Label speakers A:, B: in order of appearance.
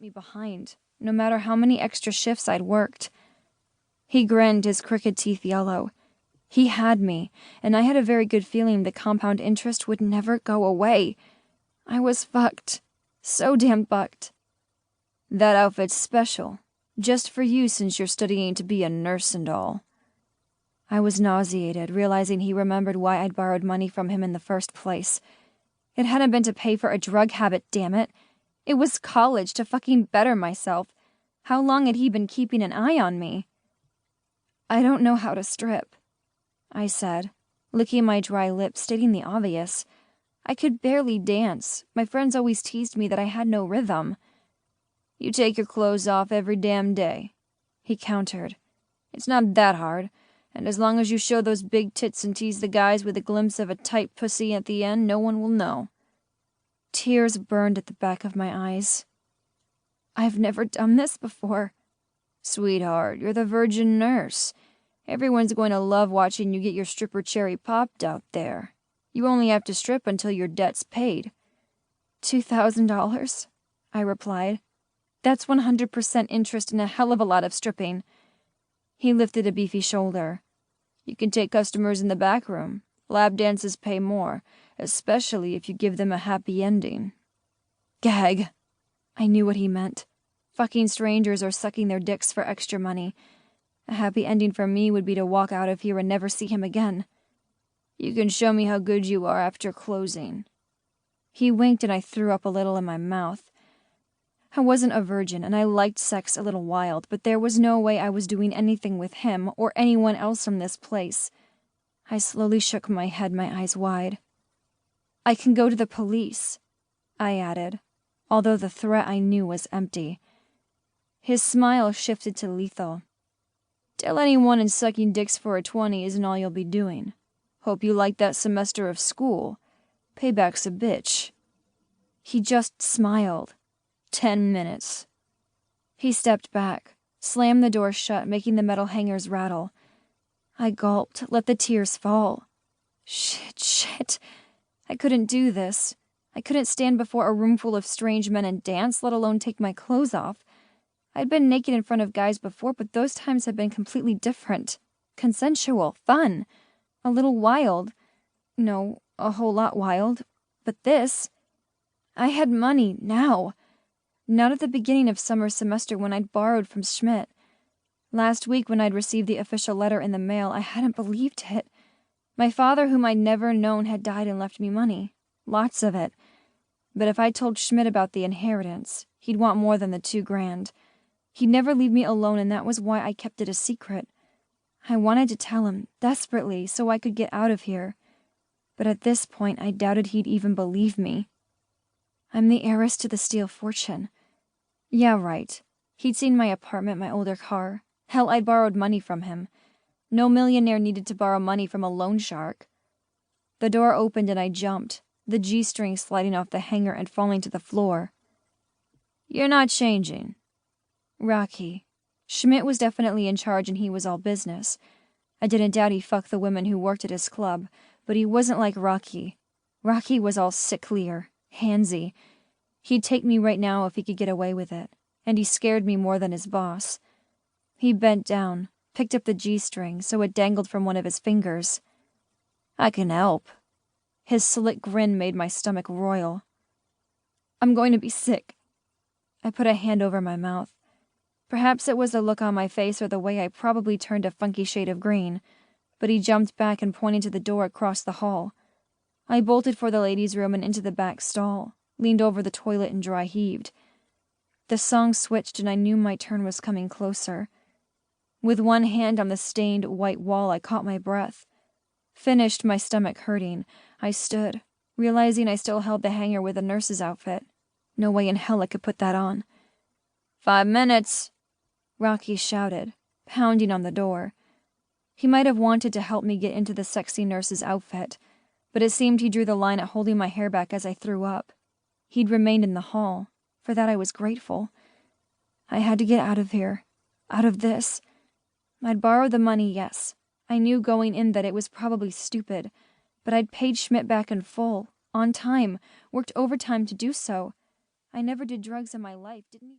A: me behind, no matter how many extra shifts I'd worked. He grinned, his crooked teeth yellow. He had me, and I had a very good feeling the compound interest would never go away. I was fucked. So damn fucked. That outfit's special. Just for you since you're studying to be a nurse and all. I was nauseated, realizing he remembered why I'd borrowed money from him in the first place. It hadn't been to pay for a drug habit, damn it. It was college to fucking better myself. How long had he been keeping an eye on me? I don't know how to strip, I said, licking my dry lips, stating the obvious. I could barely dance. My friends always teased me that I had no rhythm. You take your clothes off every damn day, he countered. It's not that hard, and as long as you show those big tits and tease the guys with a glimpse of a tight pussy at the end, no one will know. Tears burned at the back of my eyes. I've never done this before. Sweetheart, you're the virgin nurse. Everyone's going to love watching you get your stripper cherry popped out there. You only have to strip until your debt's paid. $2,000, I replied. That's 100% interest and a hell of a lot of stripping. He lifted a beefy shoulder. You can take customers in the back room. Lab dances pay more, especially if you give them a happy ending. Gag. I knew what he meant. Fucking strangers or sucking their dicks for extra money. A happy ending for me would be to walk out of here and never see him again. You can show me how good you are after closing. He winked and I threw up a little in my mouth. I wasn't a virgin and I liked sex a little wild, but there was no way I was doing anything with him or anyone else from this place. I slowly shook my head, my eyes wide. I can go to the police, I added, although the threat I knew was empty. His smile shifted to lethal. Tell anyone and sucking dicks for a 20 isn't all you'll be doing. Hope you like that semester of school. Payback's a bitch. He just smiled. 10 minutes. He stepped back, slammed the door shut, making the metal hangers rattle. I gulped, let the tears fall. Shit. I couldn't do this. I couldn't stand before a room full of strange men and dance, let alone take my clothes off. I'd been naked in front of guys before, but those times had been completely different. Consensual, fun, a little wild. No, a whole lot wild. But this... I had money, now. Not at the beginning of summer semester when I'd borrowed from Schmidt. Last week when I'd received the official letter in the mail, I hadn't believed it. My father, whom I'd never known, had died and left me money. Lots of it. But if I told Schmidt about the inheritance, he'd want more than the $2,000. He'd never leave me alone, and that was why I kept it a secret. I wanted to tell him, desperately, so I could get out of here. But at this point, I doubted he'd even believe me. I'm the heiress to the steel fortune. Yeah, right. He'd seen my apartment, my older car. Hell, I'd borrowed money from him. No millionaire needed to borrow money from a loan shark. The door opened and I jumped, the G-string sliding off the hanger and falling to the floor. You're not changing. Rocky. Schmidt was definitely in charge and he was all business. I didn't doubt he fucked the women who worked at his club, but he wasn't like Rocky. Rocky was all sicklier, handsy. He'd take me right now if he could get away with it, and he scared me more than his boss. He bent down, picked up the G-string so it dangled from one of his fingers. I can help. His slick grin made my stomach roil. I'm going to be sick. I put a hand over my mouth. Perhaps it was the look on my face or the way I probably turned a funky shade of green, but he jumped back and pointed to the door across the hall. I bolted for the ladies' room and into the back stall, leaned over the toilet and dry heaved. The song switched and I knew my turn was coming closer. With one hand on the stained white wall, I caught my breath. Finished, my stomach hurting, I stood, realizing I still held the hanger with the nurse's outfit. No way in hell I could put that on. 5 minutes, Rocky shouted, pounding on the door. He might have wanted to help me get into the sexy nurse's outfit, but it seemed he drew the line at holding my hair back as I threw up. He'd remained in the hall. For that I was grateful. I had to get out of here. Out of this. I'd borrowed the money, yes. I knew going in that it was probably stupid, but I'd paid Schmidt back in full, on time, worked overtime to do so. I never did drugs in my life, didn't even...